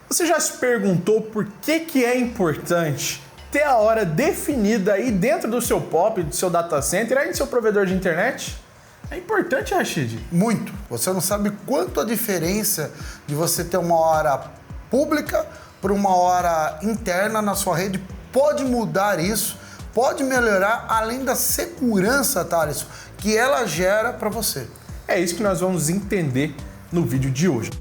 Você já se perguntou por que é importante ter a hora definida aí dentro do seu POP, do seu data center, aí no seu provedor de internet? É importante, Rashid? Muito. Você não sabe quanto a diferença de você ter uma hora pública para uma hora interna na sua rede pode mudar isso, pode melhorar, além da segurança, Thales, que ela gera para você. É isso que nós vamos entender no vídeo de hoje.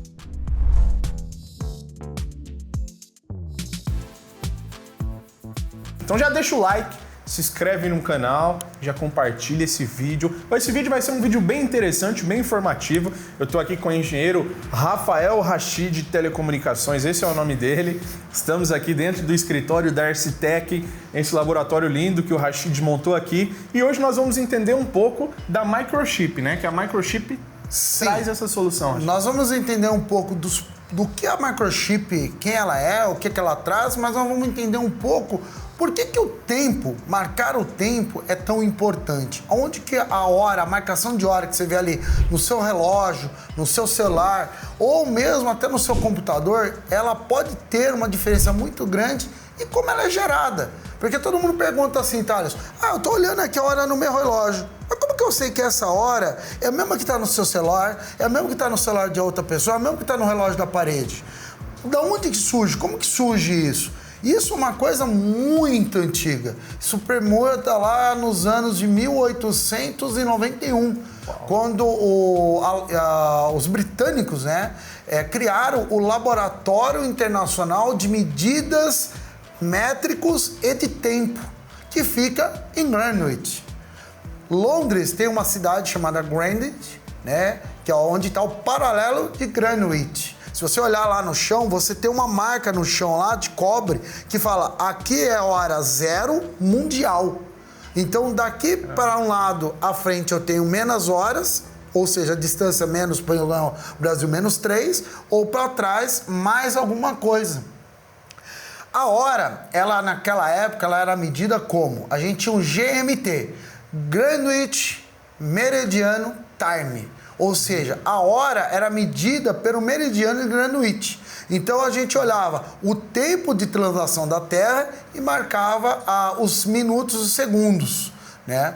Então já deixa o like, se inscreve no canal, já compartilha esse vídeo. Esse vídeo vai ser um vídeo bem interessante, bem informativo. Eu estou aqui com o engenheiro Rafael Rashid de Telecomunicações, esse é o nome dele. Estamos aqui dentro do escritório da Arcitec, esse laboratório lindo que o Rashid montou aqui. E hoje nós vamos entender um pouco da Microchip, né? Que a Microchip traz essa solução. Rashid. Nós vamos entender um pouco do que a Microchip, quem ela é, o que ela traz, mas nós vamos entender um pouco por que o tempo, marcar o tempo é tão importante? Onde que a hora, a marcação de hora que você vê ali no seu relógio, no seu celular ou mesmo até no seu computador, ela pode ter uma diferença muito grande e como ela é gerada. Porque todo mundo pergunta assim, Thales, eu tô olhando aqui a hora no meu relógio. Mas como que eu sei que essa hora é a mesma que está no seu celular, é a mesma que está no celular de outra pessoa, é a mesma que está no relógio da parede? Da onde que surge? Como que surge isso? Isso é uma coisa muito antiga. Isso remonta lá nos anos de 1891, quando os britânicos, né, criaram o Laboratório Internacional de Medidas Métricos e de Tempo, que fica em Greenwich. Londres tem uma cidade chamada Greenwich, né, que é onde está o paralelo de Greenwich. Se você olhar lá no chão, você tem uma marca no chão lá de cobre que fala, aqui é hora zero mundial. Então daqui para um lado à frente eu tenho menos horas, ou seja, a distância menos para o Brasil menos 3, ou para trás mais alguma coisa. A hora, ela naquela época, ela era medida como? A gente tinha um GMT, Greenwich Meridiano Time. Ou seja, a hora era medida pelo meridiano de Greenwich. Então a gente olhava o tempo de translação da Terra e marcava os minutos e segundos, né?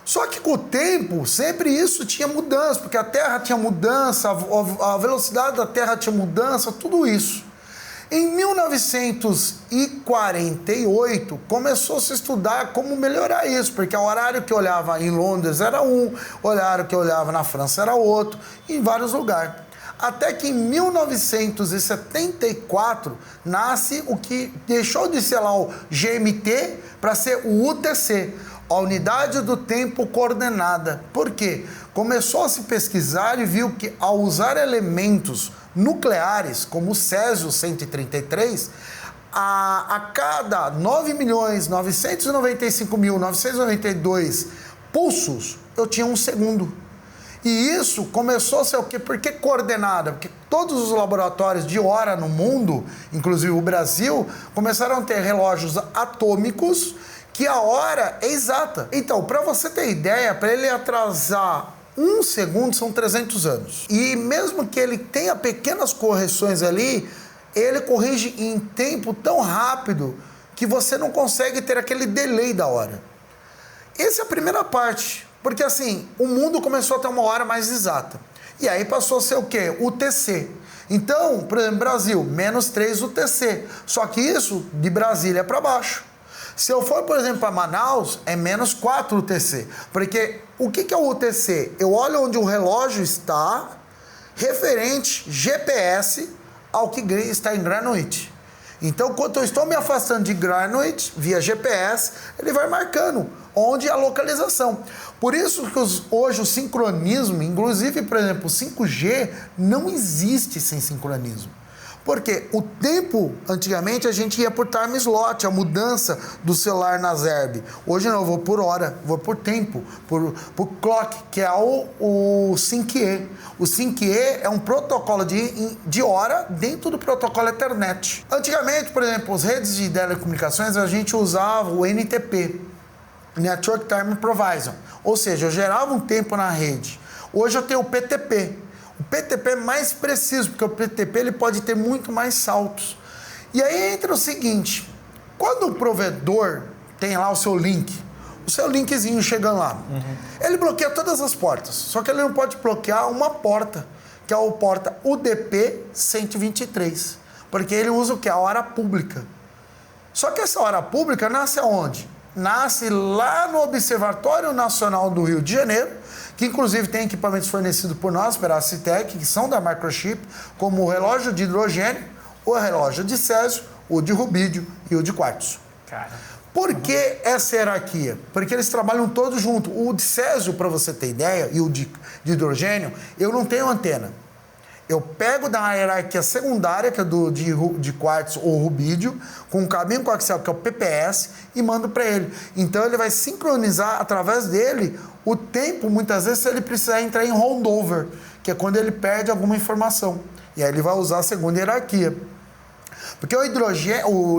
Só que com o tempo, sempre isso tinha mudança, porque a Terra tinha mudança, a velocidade da Terra tinha mudança, tudo isso. Em 1948, começou a se estudar como melhorar isso, porque o horário que eu olhava em Londres era um, o horário que eu olhava na França era outro, em vários lugares. Até que em 1974 nasce o que deixou de ser lá o GMT para ser o UTC, a Unidade do Tempo Coordenada. Por quê? Começou a se pesquisar e viu que ao usar elementos nucleares, como o Césio-133, a cada 9.995.992 pulsos, eu tinha um segundo. E isso começou a ser o quê? Por que coordenada? Porque todos os laboratórios de hora no mundo, inclusive o Brasil, começaram a ter relógios atômicos que a hora é exata. Então, para você ter ideia, para ele atrasar um segundo são 300 anos. E mesmo que ele tenha pequenas correções ali, ele corrige em tempo tão rápido que você não consegue ter aquele delay da hora. Essa é a primeira parte, porque assim, o mundo começou a ter uma hora mais exata. E aí passou a ser o quê? UTC. Então, por exemplo, Brasil, menos 3 UTC. Só que isso de Brasília para baixo. Se eu for, por exemplo, para Manaus, é menos 4 UTC. Porque o que é o UTC? Eu olho onde o relógio está, referente GPS ao que está em Greenwich. Então, quando eu estou me afastando de Greenwich, via GPS, ele vai marcando onde é a localização. Por isso que hoje o sincronismo, inclusive, por exemplo, o 5G, não existe sem sincronismo. Porque o tempo, antigamente, a gente ia por time slot, a mudança do celular na ZERB. Hoje não, eu vou por hora, vou por tempo, por clock, que é o SYNC-E. O SYNC-E é um protocolo de hora dentro do protocolo Ethernet. Antigamente, por exemplo, as redes de telecomunicações, a gente usava o NTP, Network Time Provision. Ou seja, eu gerava um tempo na rede. Hoje eu tenho o PTP. O PTP mais preciso, porque o PTP ele pode ter muito mais saltos. E aí entra o seguinte, quando o provedor tem lá o seu linkzinho chegando lá, ele bloqueia todas as portas, só que ele não pode bloquear uma porta, que é a porta UDP 123, porque ele usa o que? A hora pública. Só que essa hora pública nasce aonde? Nasce lá no Observatório Nacional do Rio de Janeiro, que inclusive tem equipamentos fornecidos por nós, pela Citec, que são da Microchip, como o relógio de hidrogênio, o relógio de césio, o de rubídio e o de quartzo. Por que essa hierarquia? Porque eles trabalham todos juntos. O de césio, para você ter ideia, e o de hidrogênio, eu não tenho antena. Eu pego da hierarquia secundária, que é de quartzo ou rubídio, com um caminho coaxial, que é o PPS, e mando para ele. Então ele vai sincronizar através dele o tempo, muitas vezes, se ele precisar entrar em holdover, que é quando ele perde alguma informação. E aí ele vai usar a segunda hierarquia. Porque o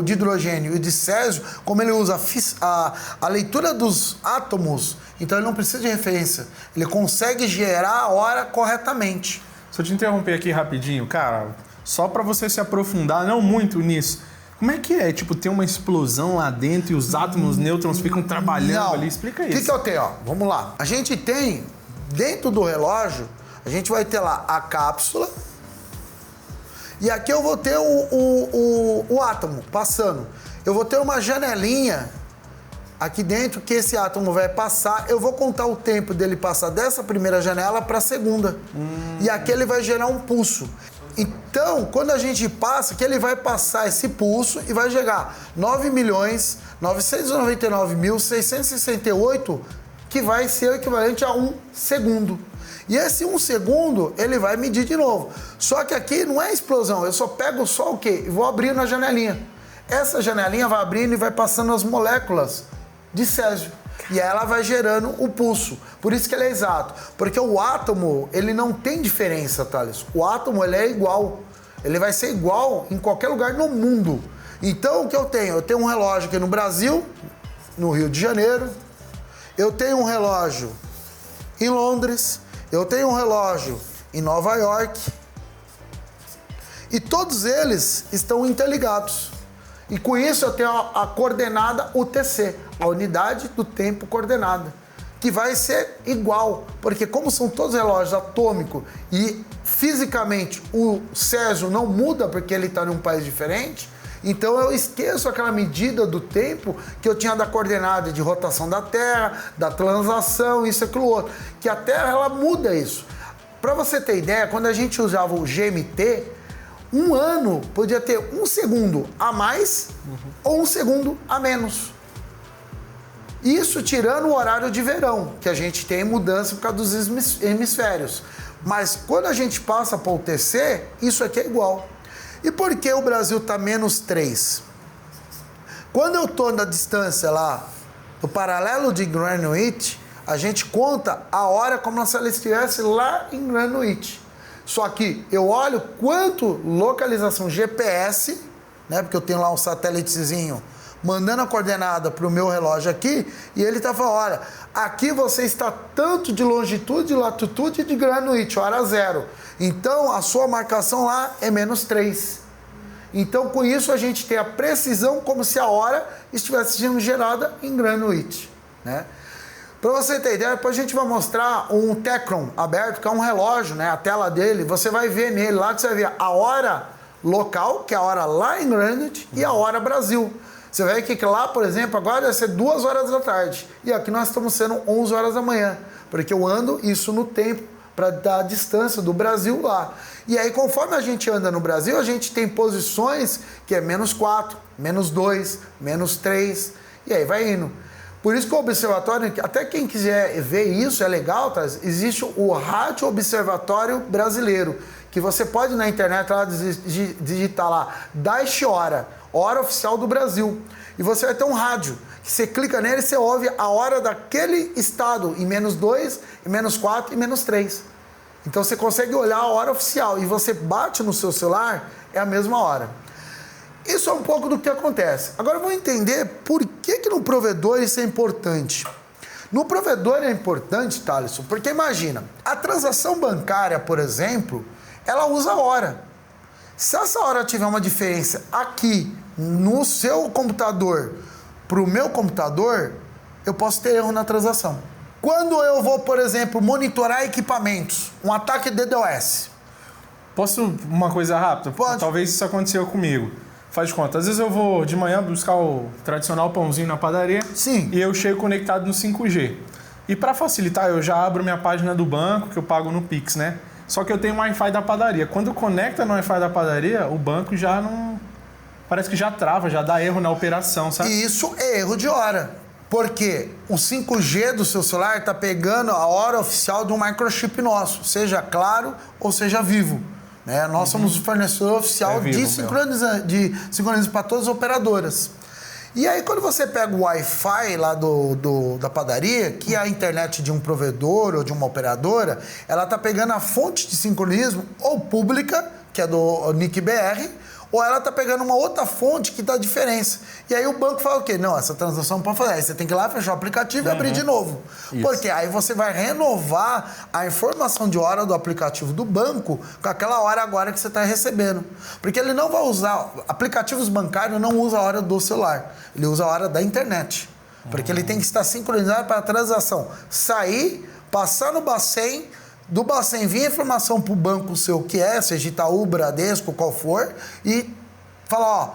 de hidrogênio e o de césio, como ele usa a leitura dos átomos, então ele não precisa de referência. Ele consegue gerar a hora corretamente. Se eu te interromper aqui rapidinho, cara, só para você se aprofundar, não muito nisso, como é que é, tipo, ter uma explosão lá dentro e os átomos, nêutrons ficam trabalhando ali? Explica isso. O que eu tenho, ó? Vamos lá. A gente tem, dentro do relógio, a gente vai ter lá a cápsula, e aqui eu vou ter o átomo passando. Eu vou ter uma janelinha aqui dentro que esse átomo vai passar. Eu vou contar o tempo dele passar dessa primeira janela para a segunda. E aqui ele vai gerar um pulso. Então, quando a gente passa, que ele vai passar esse pulso e vai chegar 9.999.668, que vai ser o equivalente a 1 segundo. E esse 1 segundo, ele vai medir de novo. Só que aqui não é explosão, eu só pego só o quê? E vou abrindo a janelinha. Essa janelinha vai abrindo e vai passando as moléculas de césio. E aí ela vai gerando o pulso. Por isso que ele é exato. Porque o átomo, ele não tem diferença, Thales. O átomo, ele é igual. Ele vai ser igual em qualquer lugar no mundo. Então, o que eu tenho? Eu tenho um relógio aqui no Brasil, no Rio de Janeiro. Eu tenho um relógio em Londres. Eu tenho um relógio em Nova York. E todos eles estão interligados. E com isso eu tenho a coordenada UTC, a unidade do tempo coordenada, que vai ser igual, porque como são todos relógios atômicos e fisicamente o césio não muda porque ele está em um país diferente, então eu esqueço aquela medida do tempo que eu tinha da coordenada de rotação da Terra, da translação, isso e aquilo outro, que a Terra ela muda isso. Para você ter ideia, quando a gente usava o GMT, um ano podia ter 1 segundo a mais ou 1 segundo a menos. Isso tirando o horário de verão, que a gente tem mudança por causa dos hemisférios. Mas quando a gente passa para o UTC, isso aqui é igual. E por que o Brasil está -3? Quando eu estou na distância lá, do paralelo de Greenwich, a gente conta a hora como se ela estivesse lá em Greenwich. Só que eu olho quanto localização GPS, né? Porque eu tenho lá um satélitezinho mandando a coordenada para o meu relógio aqui, e ele está falando, olha, aqui você está tanto de longitude e latitude de Greenwich, hora 0. Então, a sua marcação lá é -3. Então, com isso, a gente tem a precisão como se a hora estivesse sendo gerada em Greenwich, né? Para você ter ideia, depois a gente vai mostrar um Tecron aberto, que é um relógio, né? A tela dele, você vai ver nele lá, que você vai ver a hora local, que é a hora lá em Greenwich, e a hora Brasil. Você vai ver que lá, por exemplo, agora deve ser 2 horas da tarde. E aqui nós estamos sendo 11 horas da manhã. Porque eu ando isso no tempo para dar a distância do Brasil lá. E aí, conforme a gente anda no Brasil, a gente tem posições que é -4, -2, -3, e aí vai indo. Por isso que o observatório, até quem quiser ver isso, é legal, tá? Existe o Rádio Observatório Brasileiro, que você pode na internet lá digitar lá, Dash Hora, hora oficial do Brasil. E você vai ter um rádio, que você clica nele e você ouve a hora daquele estado, em -2, em -4 e -3. Então você consegue olhar a hora oficial e você bate no seu celular, é a mesma hora. Isso é um pouco do que acontece. Agora vamos entender por que no provedor isso é importante. No provedor é importante, Thaleson, porque imagina, a transação bancária, por exemplo, ela usa hora. Se essa hora tiver uma diferença aqui no seu computador para o meu computador, eu posso ter erro na transação. Quando eu vou, por exemplo, monitorar equipamentos, um ataque DDoS. Posso uma coisa rápida? Pode. Talvez isso aconteceu comigo. Faz de conta, às vezes eu vou de manhã buscar o tradicional pãozinho na padaria. Sim. E eu chego conectado no 5G. E para facilitar, eu já abro minha página do banco, que eu pago no Pix, né? Só que eu tenho o Wi-Fi da padaria. Quando conecta no Wi-Fi da padaria, o banco já não... Parece que já trava, já dá erro na operação, sabe? E isso é erro de hora. Porque o 5G do seu celular está pegando a hora oficial de um microchip nosso, seja Claro ou seja Vivo. Né? Nós somos o fornecedor oficial de sincronismo para todas as operadoras. E aí, quando você pega o Wi-Fi lá da padaria, que é a internet de um provedor ou de uma operadora, ela está pegando a fonte de sincronismo ou pública, que é do NIC-BR, ou ela está pegando uma outra fonte que dá diferença. E aí o banco fala o quê? Não, essa transação não pode fazer. Aí você tem que ir lá, fechar o aplicativo e abrir de novo. Isso. Porque aí você vai renovar a informação de hora do aplicativo do banco com aquela hora agora que você está recebendo. Porque ele não vai usar... Aplicativos bancários não usam a hora do celular. Ele usa a hora da internet. Porque ele tem que estar sincronizado para a transação sair, passar no Bacen, do Bacen vir a informação para o banco seu que é, seja Itaú, Bradesco, qual for, e falar, ó,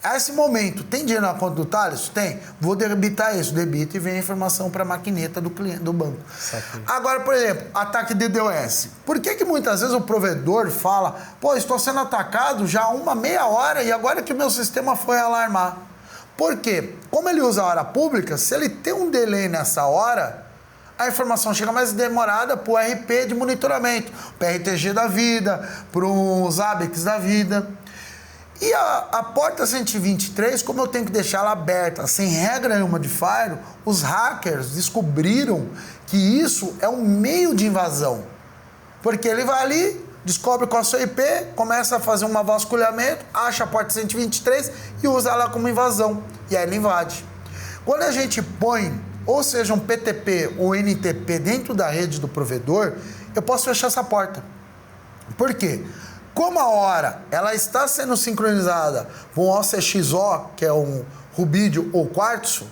a esse momento, tem dinheiro na conta do Thales? Tem. Vou debitar isso. Debita e vem a informação para a maquineta do cliente, do banco. Agora, por exemplo, ataque DDoS. Por que muitas vezes o provedor fala, pô, estou sendo atacado já há uma meia hora e agora que o meu sistema foi alarmar? Por quê? Como ele usa a hora pública, se ele tem um delay nessa hora, a informação chega mais demorada para o RP de monitoramento, para o RTG da vida, para os ABEX da vida. E a porta 123, como eu tenho que deixar ela aberta, sem regra nenhuma de firewall, os hackers descobriram que isso é um meio de invasão. Porque ele vai ali, descobre qual é a sua IP, começa a fazer um vasculhamento, acha a porta 123 e usa ela como invasão. E aí ele invade. Quando a gente põe, ou seja, um PTP ou NTP dentro da rede do provedor, eu posso fechar essa porta. Por quê? Como a hora ela está sendo sincronizada com o OCXO, que é um rubídio ou quartzo,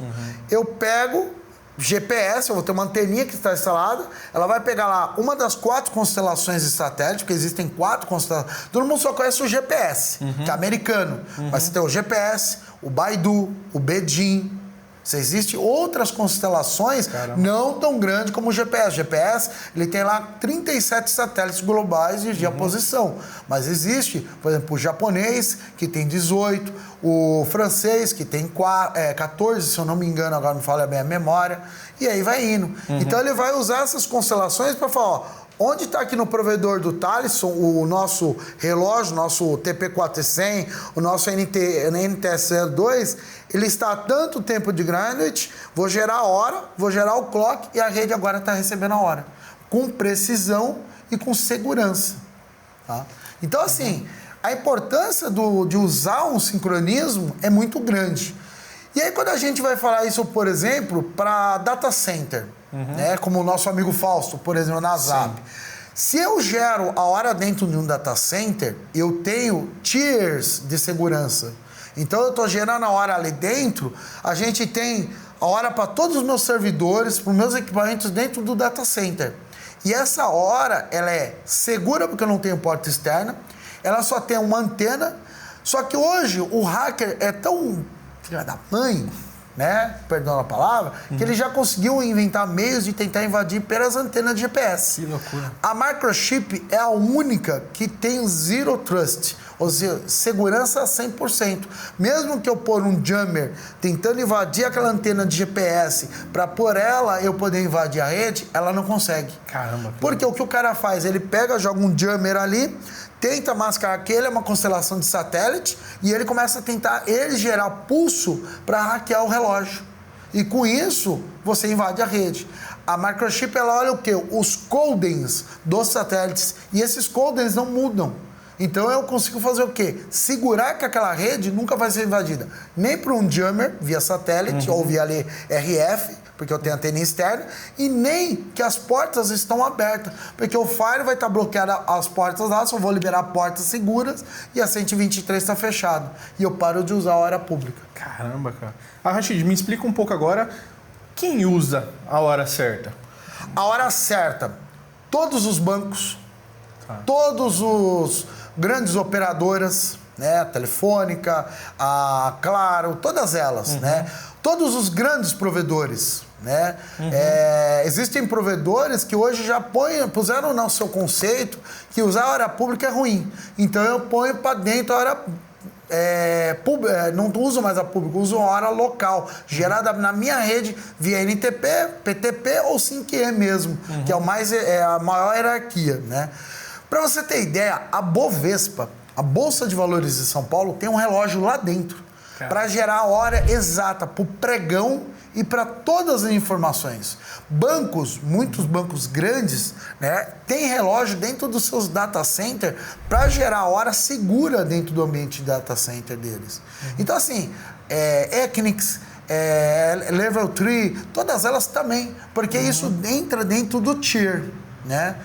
eu pego GPS, eu vou ter uma anteninha que está instalada, ela vai pegar lá uma das 4 constelações de satélite, porque existem 4 constelações. Todo mundo só conhece o GPS, que é americano. Mas você tem o GPS, o Baidu, o Beijing. Existem outras constelações não tão grandes como o GPS. O GPS ele tem lá 37 satélites globais de posição. Mas existe, por exemplo, o japonês, que tem 18, o francês, que tem 14, se eu não me engano, agora não falo bem a memória, e aí vai indo. Então ele vai usar essas constelações para falar, ó, onde está aqui no provedor do Thaleson o nosso relógio, nosso TP400, o nosso NTS02, ele está a tanto tempo de Greenwich, vou gerar a hora, vou gerar o clock e a rede agora está recebendo a hora. Com precisão e com segurança. Tá? Então, assim, a importância de usar um sincronismo é muito grande. E aí, quando a gente vai falar isso, por exemplo, para data center, né, como o nosso amigo Fausto, por exemplo, na Zap. Se eu gero a hora dentro de um data center, eu tenho tiers de segurança. Então, eu estou gerando a hora ali dentro, a gente tem a hora para todos os meus servidores, para os meus equipamentos dentro do data center. E essa hora, ela é segura porque eu não tenho porta externa, ela só tem uma antena, só que hoje o hacker é tão filha da mãe, né? Perdão a palavra, que ele já conseguiu inventar meios de tentar invadir pelas antenas de GPS. Que loucura. A Microchip é a única que tem Zero Trust, ou seja, segurança 100%. Mesmo que eu pôr um jammer tentando invadir aquela antena de GPS para por ela eu poder invadir a rede, ela não consegue. Caramba. Porque o que o cara faz? Ele pega, joga um jammer ali, tenta mascarar que ele é uma constelação de satélite e ele começa a tentar gerar pulso para hackear o relógio. E com isso, você invade a rede. A Microchip, ela olha o quê? Os codens dos satélites. E esses codens não mudam. Então eu consigo fazer o quê? Segurar que aquela rede nunca vai ser invadida. Nem por um jammer via satélite ou via ali RF, porque eu tenho antena externa, e nem que as portas estão abertas, porque o Fire vai estar bloqueado as portas lá, só vou liberar portas seguras e a 123 está fechado. E eu paro de usar a hora pública. Caramba, cara. Rashid, me explica um pouco agora, quem usa a hora certa? A hora certa, todos os bancos, todos os grandes operadoras, né, Telefônica, a Claro, todas elas, né? Todos os grandes provedores, né? Existem provedores que hoje já puseram no seu conceito que usar a hora pública é ruim. Então eu ponho para dentro a hora não uso mais a pública, uso a hora local, gerada na minha rede via NTP, PTP ou 5E mesmo, que é a maior hierarquia, né? Para você ter ideia, a Bovespa, a Bolsa de Valores de São Paulo, tem um relógio lá dentro para gerar a hora exata para o pregão e para todas as informações. Bancos, muitos bancos grandes, né, tem relógio dentro dos seus data centers para gerar a hora segura dentro do ambiente de data center deles. Então, assim, Equinix, Level 3, todas elas também, porque isso entra dentro do tier, né?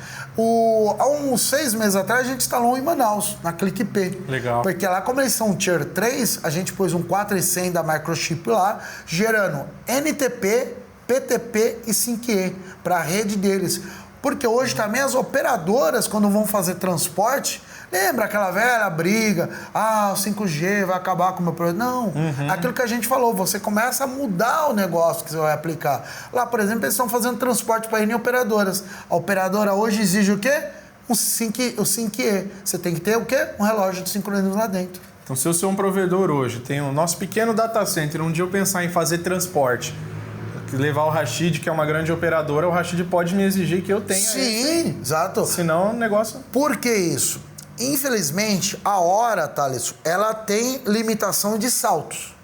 Há uns 6 meses atrás, a gente instalou em Manaus, na ClickP. Legal. Porque lá, como eles são Tier 3, a gente pôs um 4100 da Microchip lá, gerando NTP, PTP e 5E para a rede deles. Porque hoje também as operadoras, quando vão fazer transporte, lembra aquela velha briga? O 5G vai acabar com o meu produto. Não, aquilo que a gente falou, você começa a mudar o negócio que você vai aplicar. Lá, por exemplo, eles estão fazendo transporte para N operadoras. A operadora hoje exige o quê? O 5E. Você tem que ter o quê? Um relógio de sincronismo lá dentro. Então, se eu sou um provedor hoje, tenho o nosso pequeno data center, um dia eu pensar em fazer transporte, levar o Rashid, que é uma grande operadora, o Rashid pode me exigir que eu tenha Sim, exato. Senão o negócio... Por que isso? Infelizmente, a hora, Thales, ela tem limitação de saltos.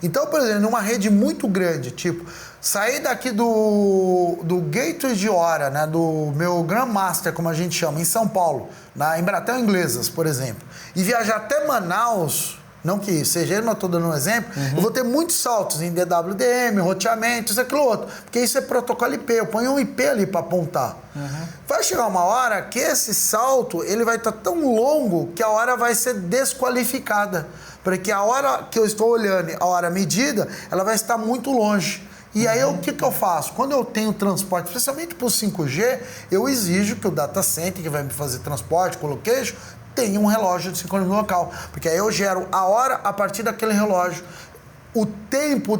Então, por exemplo, numa rede muito grande, tipo, sair daqui do gateway de hora, né, do meu Grandmaster, como a gente chama, em São Paulo, na Embratel Inglesas, por exemplo, e viajar até Manaus, não que seja ele, mas estou dando um exemplo, eu vou ter muitos saltos em DWDM, roteamento, isso, aquilo, outro, porque isso é protocolo IP, eu ponho um IP ali para apontar. Vai chegar uma hora que esse salto, ele vai estar tão longo que a hora vai ser desqualificada, porque a hora que eu estou olhando, a hora medida, ela vai estar muito longe. E aí, o que eu faço? Quando eu tenho transporte, especialmente para o 5G, eu exijo que o data center, que vai me fazer transporte, colocation, tenha um relógio de sincronismo local. Porque aí eu gero a hora a partir daquele relógio. O tempo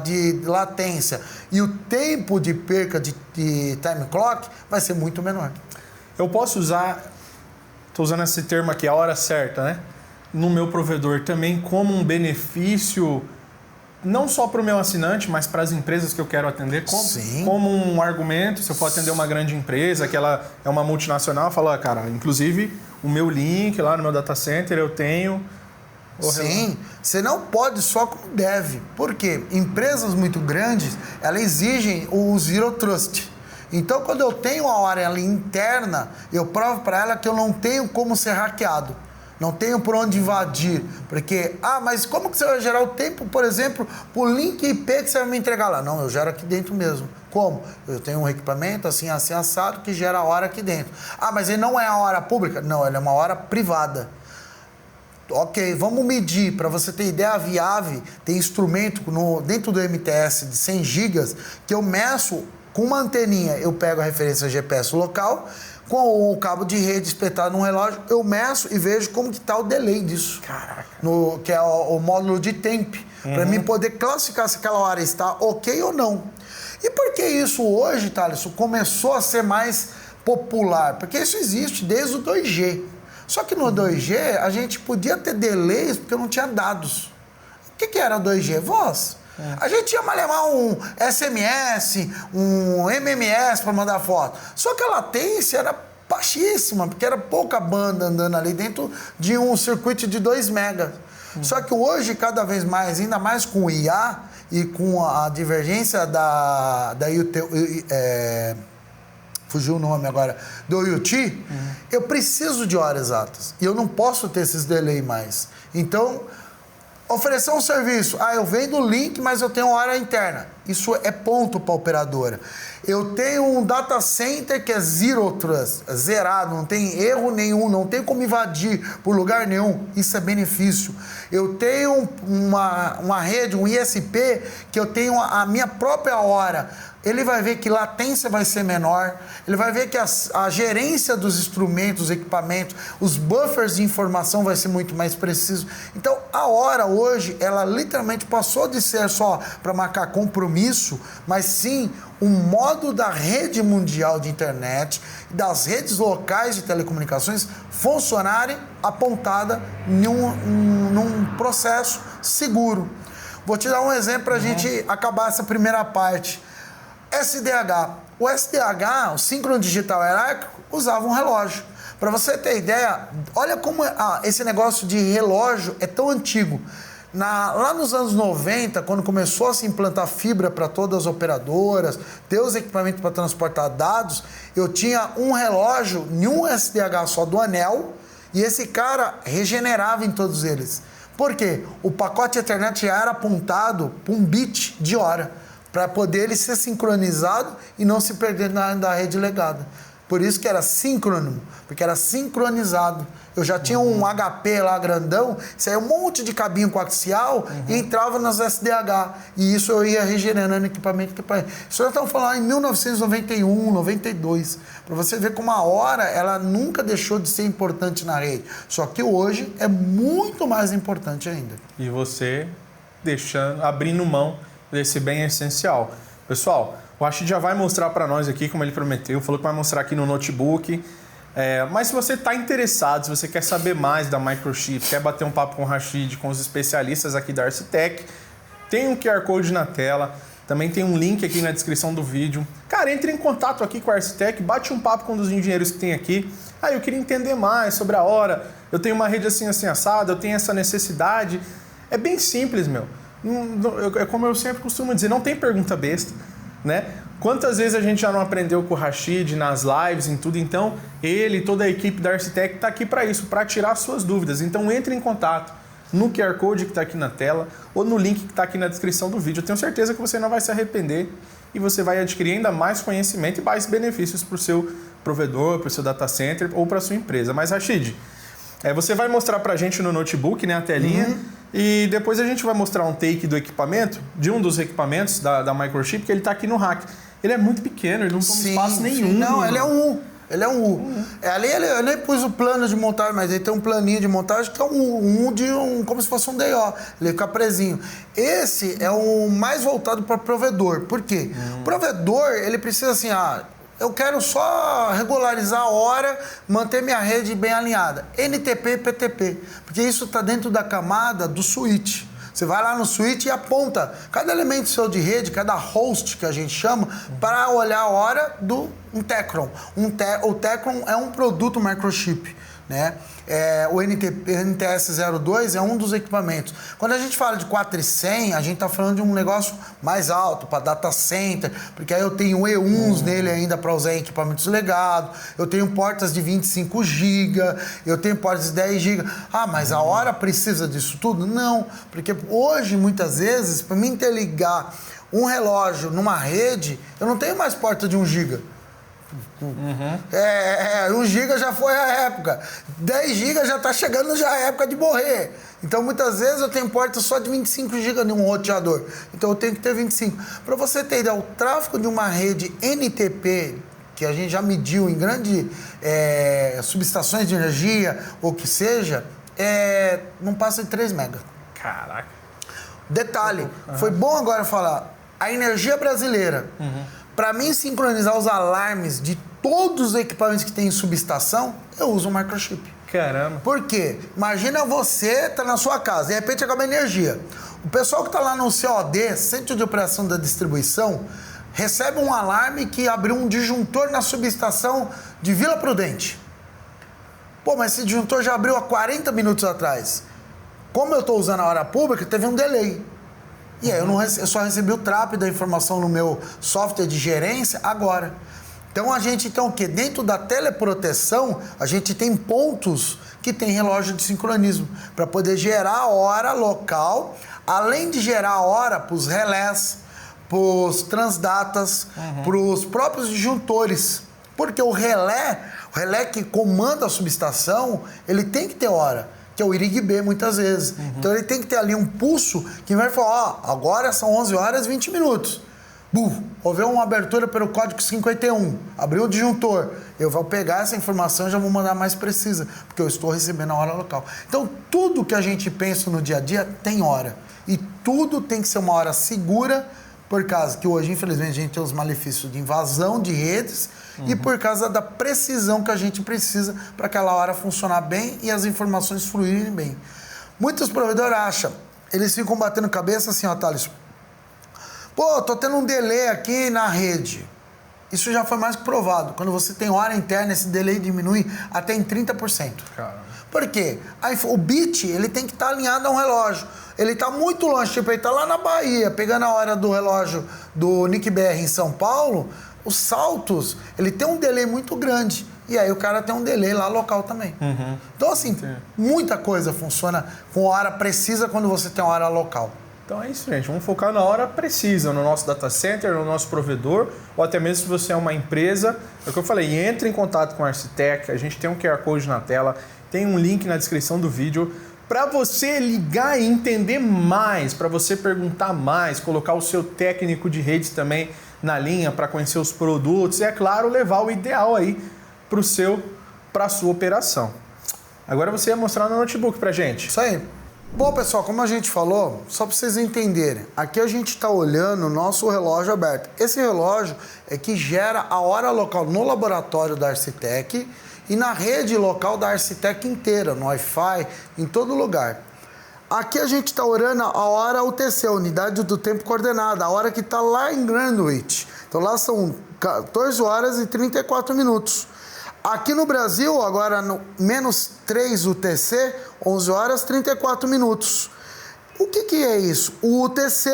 de latência e o tempo de perca de time clock vai ser muito menor. Eu posso usar, estou usando esse termo aqui, a hora certa, né? No meu provedor também como um benefício, não só para o meu assinante, mas para as empresas que eu quero atender, como um argumento. Se eu for atender uma grande empresa, que ela é uma multinacional, fala, cara, inclusive o meu link lá no meu data center eu tenho... Sim, você não pode só como deve. Por quê? Empresas muito grandes, elas exigem o Zero Trust. Então, quando eu tenho a hora ali interna, eu provo para ela que eu não tenho como ser hackeado. Não tenho por onde invadir. Porque, mas como que você vai gerar o tempo, por exemplo, por link IP que você vai me entregar lá? Não, eu gero aqui dentro mesmo. Como? Eu tenho um equipamento assim assado que gera a hora aqui dentro. Mas ele não é a hora pública? Não, ele é uma hora privada. Ok, vamos medir. Para você ter ideia, a Viave tem instrumento dentro do MTS de 100 GB que eu meço com uma anteninha. Eu pego a referência GPS local, com o cabo de rede espetado num relógio, eu meço e vejo como que está o delay disso. Caraca. Que é o módulo de temp, para mim poder classificar se aquela hora está ok ou não. E por que isso hoje, Thales, começou a ser mais popular? Porque isso existe desde o 2G. Só que no 2G a gente podia ter delays porque não tinha dados. O que era 2G? Voz. A gente ia levar um SMS, um MMS para mandar foto. Só que a latência era baixíssima, porque era pouca banda andando ali dentro de um circuito de 2 megas. Só que hoje, cada vez mais, ainda mais com o IA e com a divergência da fugiu o nome agora, do IoT, eu preciso de horas exatas. E eu não posso ter esses delay mais. Então, Oferecer um serviço. Eu vendo o link, mas eu tenho hora interna. Isso é ponto para a operadora. Eu tenho um data center que é zero trust, zerado, não tem erro nenhum, não tem como invadir por lugar nenhum. Isso é benefício. Eu tenho uma rede, um ISP, que eu tenho a minha própria hora. Ele vai ver que latência vai ser menor, ele vai ver que a gerência dos instrumentos, equipamentos, os buffers de informação vai ser muito mais preciso. Então, a hora hoje, ela literalmente passou de ser só para marcar compromisso, mas sim um modo da rede mundial de internet, das redes locais de telecomunicações funcionarem apontada num processo seguro. Vou te dar um exemplo para a gente acabar essa primeira parte. SDH. O SDH, o síncrono digital hierárquico, usava um relógio. Para você ter ideia, olha como esse negócio de relógio é tão antigo. Lá nos anos 90, quando começou a se implantar fibra para todas as operadoras, ter os equipamentos para transportar dados, eu tinha um relógio em um SDH só do anel e esse cara regenerava em todos eles. Por quê? O pacote Ethernet já era apontado para um bit de hora, para poder ele ser sincronizado e não se perder da rede legada. Por isso que era síncrono, porque era sincronizado. Eu já tinha um HP lá grandão, saía um monte de cabinho coaxial e entrava nas SDH. E isso eu ia regenerando equipamento. Isso nós estamos falando em 1991, 92. Para você ver como a hora, ela nunca deixou de ser importante na rede. Só que hoje é muito mais importante ainda. E você abrindo mão desse bem essencial. Pessoal, o Rashid já vai mostrar para nós aqui, como ele prometeu, falou que vai mostrar aqui no notebook. Mas se você está interessado, se você quer saber mais da Microchip, quer bater um papo com o Rashid, com os especialistas aqui da Arcitec, tem um QR Code na tela, também tem um link aqui na descrição do vídeo. Cara, entre em contato aqui com a Arcitec, bate um papo com um dos engenheiros que tem aqui. Eu queria entender mais sobre a hora, eu tenho uma rede assim assada, eu tenho essa necessidade. É bem simples, meu. É como eu sempre costumo dizer, não tem pergunta besta, né? Quantas vezes a gente já não aprendeu com o Rashid nas lives, em tudo? Então, ele e toda a equipe da Arcitec está aqui para isso, para tirar suas dúvidas. Então, entre em contato no QR Code que está aqui na tela ou no link que está aqui na descrição do vídeo. Eu tenho certeza que você não vai se arrepender e você vai adquirir ainda mais conhecimento e mais benefícios para o seu provedor, para o seu data center ou para a sua empresa. Mas, Rashid, você vai mostrar para a gente no notebook, né, a telinha, e depois a gente vai mostrar um take do equipamento, de um dos equipamentos da Microchip, que ele está aqui no rack. Ele é muito pequeno, ele não toma espaço nenhum. Não, ele é um U. Ele é um U. Ali eu nem pus o plano de montagem, mas ele tem um planinho de montagem que é como se fosse um DO. Ele fica presinho. Esse é o mais voltado para provedor. Por quê? O provedor, ele precisa assim, eu quero só regularizar a hora, manter minha rede bem alinhada. NTP e PTP, porque isso está dentro da camada do switch. Você vai lá no switch e aponta cada elemento seu de rede, cada host que a gente chama, para olhar a hora do Tecron. O Tecron é um produto Microchip, né? O NTS-02 é um dos equipamentos. Quando a gente fala de 4100, a gente está falando de um negócio mais alto, para data center, porque aí eu tenho E1s nele ainda para usar em equipamentos legados, eu tenho portas de 25 GB, eu tenho portas de 10 GB. Mas a hora precisa disso tudo? Não, porque hoje, muitas vezes, para mim interligar um relógio numa rede, eu não tenho mais porta de 1 GB. 1 GB já foi a época, 10 GB já está chegando já a época de morrer. Então muitas vezes eu tenho porta só de 25 GB em um roteador, então eu tenho que ter 25. Para você ter ideia, o tráfego de uma rede NTP, que a gente já mediu em grandes subestações de energia ou que seja, não passa de 3 mega. Caraca. Detalhe, foi bom agora falar, a energia brasileira, para mim sincronizar os alarmes de todos os equipamentos que tem em subestação, eu uso o Microchip. Caramba. Por quê? Imagina você tá na sua casa, de repente acaba a energia. O pessoal que está lá no COD, Centro de Operação da Distribuição, recebe um alarme que abriu um disjuntor na subestação de Vila Prudente. Mas esse disjuntor já abriu há 40 minutos atrás. Como eu estou usando a hora pública, teve um delay. E aí eu só recebi o trap da informação no meu software de gerência agora. Então a gente tem o quê? Dentro da teleproteção, a gente tem pontos que tem relógio de sincronismo, para poder gerar a hora local, além de gerar a hora para os relés, para os transdatas, para os próprios disjuntores. Porque o relé que comanda a subestação, ele tem que ter hora, que é o IRIG-B muitas vezes. Então ele tem que ter ali um pulso que vai falar, ó, agora são 11 horas e 20 minutos. Houve uma abertura pelo código 51, abriu o disjuntor. Eu vou pegar essa informação e já vou mandar mais precisa, porque eu estou recebendo a hora local. Então tudo que a gente pensa no dia a dia tem hora. E tudo tem que ser uma hora segura, por causa que hoje, infelizmente, a gente tem os malefícios de invasão de redes e por causa da precisão que a gente precisa para aquela hora funcionar bem e as informações fluírem bem. Muitos provedores acham, eles ficam batendo cabeça assim, ó, Thales, pô, tô tendo um delay aqui na rede. Isso já foi mais que provado. Quando você tem hora interna, esse delay diminui até em 30%. Caramba. Por quê? O bit, ele tem que estar alinhado a um relógio. Ele está muito longe, tipo, ele está lá na Bahia, pegando a hora do relógio do NIC-BR em São Paulo, os saltos, ele tem um delay muito grande. E aí o cara tem um delay lá local também. Então, assim, muita coisa funciona com hora precisa quando você tem uma hora local. Então é isso, gente. Vamos focar na hora precisa, no nosso data center, no nosso provedor, ou até mesmo se você é uma empresa. É o que eu falei, entre em contato com a Arcitec, a gente tem um QR Code na tela, tem um link na descrição do vídeo, para você ligar e entender mais, para você perguntar mais, colocar o seu técnico de redes também na linha para conhecer os produtos e, é claro, levar o ideal aí para a sua operação. Agora você ia mostrar no notebook para gente. Isso aí. Bom, pessoal, como a gente falou, só para vocês entenderem, aqui a gente está olhando o nosso relógio aberto. Esse relógio é que gera a hora local no laboratório da Arcitec e na rede local da Arcitec inteira, no Wi-Fi, em todo lugar. Aqui a gente está olhando a hora UTC, a unidade do tempo coordenada, a hora que está lá em Greenwich. Então lá são 14 horas e 34 minutos. Aqui no Brasil, agora no -3 UTC, 11 horas e 34 minutos. O que é isso? O UTC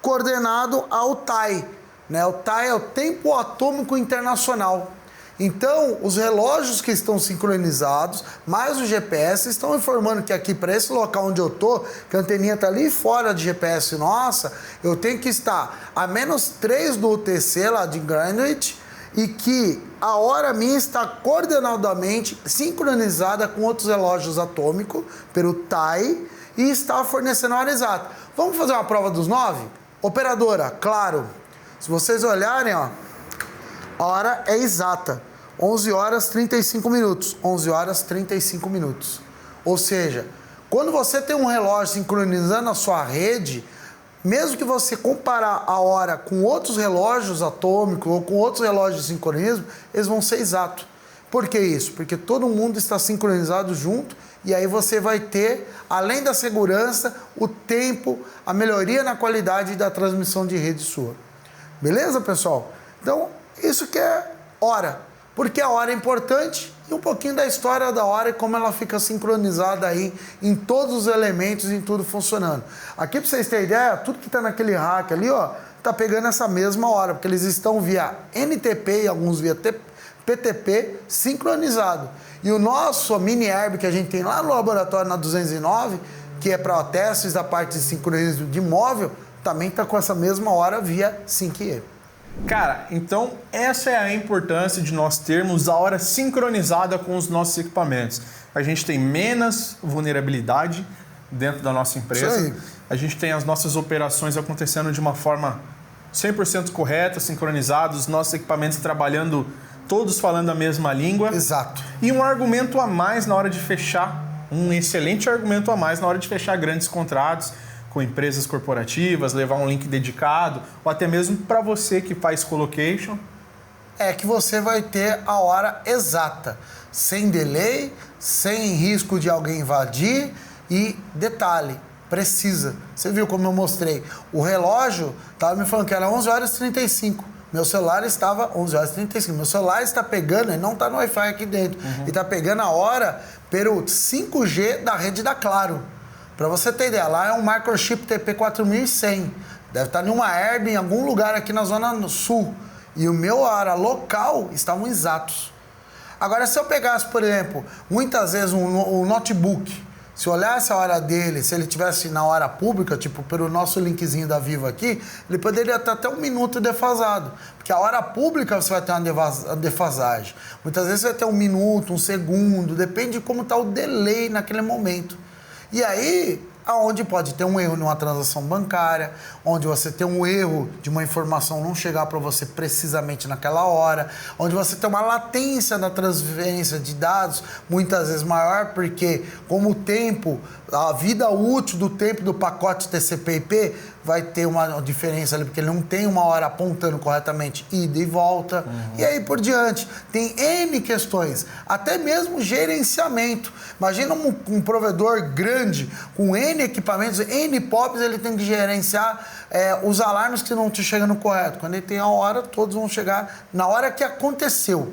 coordenado ao TAI. Né? O TAI é o Tempo Atômico Internacional. Então, os relógios que estão sincronizados, mais o GPS, estão informando que aqui, para esse local onde eu tô, que a anteninha está ali fora de GPS nossa, eu tenho que estar a -3 do UTC, lá de Greenwich, e que a hora minha está coordenadamente sincronizada com outros relógios atômicos, pelo TAI, e está fornecendo a hora exata. Vamos fazer uma prova dos 9? Operadora, claro. Se vocês olharem, ó, a hora é exata, 11 horas 35 minutos, 11 horas 35 minutos. Ou seja, quando você tem um relógio sincronizando a sua rede, mesmo que você comparar a hora com outros relógios atômicos ou com outros relógios de sincronismo, eles vão ser exatos. Por que isso? Porque todo mundo está sincronizado junto e aí você vai ter, além da segurança, o tempo, a melhoria na qualidade da transmissão de rede sua. Beleza, pessoal? Então, isso que é hora, porque a hora é importante e um pouquinho da história da hora e como ela fica sincronizada aí em todos os elementos, em tudo funcionando. Aqui para vocês terem ideia, tudo que está naquele rack ali, ó, tá pegando essa mesma hora, porque eles estão via NTP e alguns via PTP sincronizado. E o nosso mini herb que a gente tem lá no laboratório na 209, que é para testes da parte de sincronismo de móvel, também está com essa mesma hora via SyncE. Cara, então essa é a importância de nós termos a hora sincronizada com os nossos equipamentos. A gente tem menos vulnerabilidade dentro da nossa empresa. A gente tem as nossas operações acontecendo de uma forma 100% correta, sincronizados, os nossos equipamentos trabalhando, todos falando a mesma língua. Exato. E um argumento a mais na hora de fechar, um excelente argumento a mais na hora de fechar grandes contratos com empresas corporativas, levar um link dedicado, ou até mesmo para você que faz colocation. É que você vai ter a hora exata, sem delay, sem risco de alguém invadir e, detalhe, precisa. Você viu como eu mostrei? O relógio estava me falando que era 11 horas e 35. Meu celular estava 11 horas e 35. Meu celular está pegando, ele não está no Wi-Fi aqui dentro, ele está pegando a hora pelo 5G da rede da Claro. Para você ter ideia, lá é um microchip TP4100. Deve estar em uma herb em algum lugar aqui na Zona Sul. E o meu hora local estavam exatos. Agora, se eu pegasse, por exemplo, muitas vezes um notebook, se olhasse a hora dele, se ele tivesse na hora pública, tipo pelo nosso linkzinho da Vivo aqui, ele poderia estar até 1 minuto defasado. Porque a hora pública você vai ter uma defasagem. Muitas vezes você vai ter 1 minuto, 1 segundo, depende de como está o delay naquele momento. E aí, aonde pode ter um erro numa transação bancária, onde você tem um erro de uma informação não chegar para você precisamente naquela hora, onde você tem uma latência na transferência de dados muitas vezes maior, porque como o tempo, a vida útil do tempo do pacote TCP/IP vai ter uma diferença ali, porque ele não tem uma hora apontando corretamente ida e volta, e aí por diante. Tem N questões, até mesmo gerenciamento. Imagina um provedor grande, com N equipamentos, N POPs, ele tem que gerenciar os alarmes que não estão chegando correto. Quando ele tem a hora, todos vão chegar na hora que aconteceu.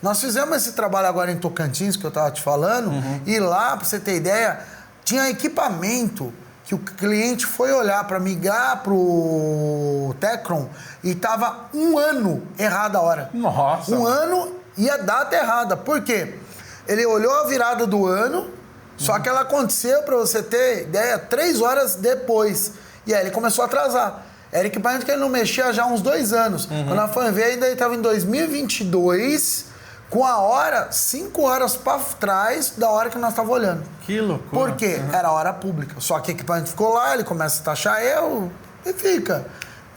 Nós fizemos esse trabalho agora em Tocantins, que eu estava te falando, e lá, para você ter ideia, tinha equipamento que o cliente foi olhar para migrar para o Tecron e estava 1 ano errada a hora. Nossa! 1 ano e a data errada. Por quê? Ele olhou a virada do ano, só que ela aconteceu, para você ter ideia, 3 horas depois. E aí ele começou a atrasar. Era equipamento que ele não mexia já há uns 2 anos. Quando ela foi ver, ainda ele estava em 2022... com a hora, 5 horas para trás da hora que nós estávamos olhando. Que loucura. Por quê? Era hora pública. Só que o equipamento ficou lá, ele começa a taxar erro e fica.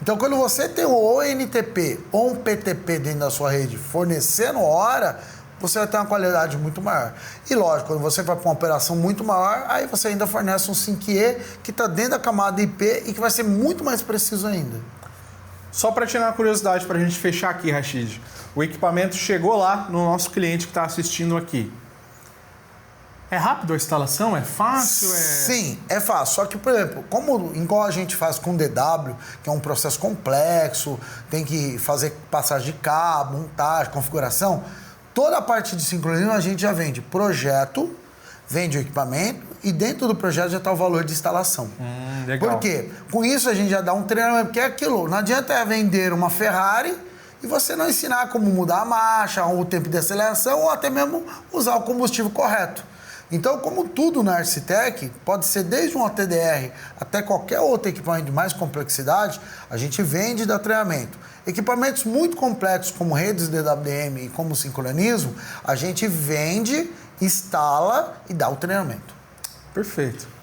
Então, quando você tem um ONTP ou um PTP dentro da sua rede fornecendo hora, você vai ter uma qualidade muito maior. E lógico, quando você vai para uma operação muito maior, aí você ainda fornece um 5E que está dentro da camada IP e que vai ser muito mais preciso ainda. Só para tirar uma curiosidade, para a gente fechar aqui, Rashid. O equipamento chegou lá no nosso cliente que está assistindo aqui. É rápido a instalação? É fácil? Sim, é fácil. Só que, por exemplo, igual a gente faz com DW, que é um processo complexo, tem que fazer passagem de cabo, montagem, configuração, toda a parte de sincronismo a gente já vende projeto, vende o equipamento e dentro do projeto já está o valor de instalação. Legal. Por quê? Com isso a gente já dá um treinamento, porque é aquilo, não adianta vender uma Ferrari e você não ensinar como mudar a marcha, o tempo de aceleração ou até mesmo usar o combustível correto. Então, como tudo na Arcitec, pode ser desde um ATDR até qualquer outro equipamento de mais complexidade, a gente vende e dá treinamento. Equipamentos muito complexos como redes DWDM e como sincronismo, a gente vende, instala e dá o treinamento. Perfeito.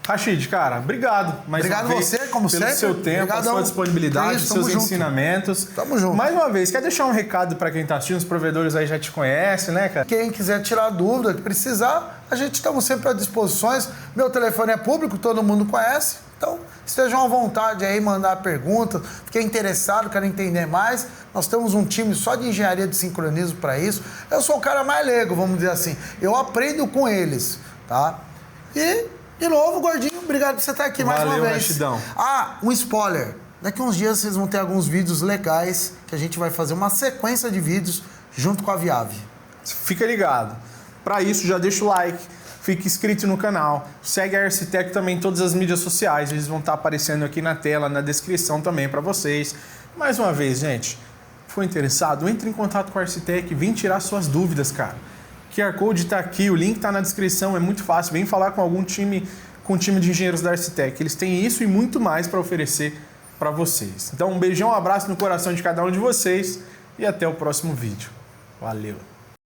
Rashid, cara, obrigado. Obrigado a você, como pelo sempre. seu tempo, a sua disponibilidade, seus ensinamentos. Tamo junto. Mais uma vez, quer deixar um recado para quem está assistindo? Os provedores aí já te conhecem, né, cara? Quem quiser tirar dúvida, que precisar, a gente estamos sempre à disposição. Meu telefone é público, todo mundo conhece. Então, estejam à vontade aí, mandar perguntas. Fiquei interessado, quero entender mais. Nós temos um time só de engenharia de sincronismo para isso. Eu sou o cara mais leigo, vamos dizer assim. Eu aprendo com eles, tá? E, de novo, Gordinho, obrigado por você estar aqui mais uma vez. Rashidão. Ah, um spoiler. Daqui uns dias vocês vão ter alguns vídeos legais que a gente vai fazer uma sequência de vídeos junto com a Viave. Fica ligado. Para isso, já deixa o like, fique inscrito no canal, segue a Arcitec também em todas as mídias sociais, eles vão estar aparecendo aqui na tela, na descrição também para vocês. Mais uma vez, gente, foi interessado? Entre em contato com a Arcitec, vem tirar suas dúvidas, cara. QR Code está aqui, o link está na descrição, é muito fácil. Vem falar com algum time, com o time de engenheiros da Arcitec. Eles têm isso e muito mais para oferecer para vocês. Então, um beijão, um abraço no coração de cada um de vocês e até o próximo vídeo. Valeu!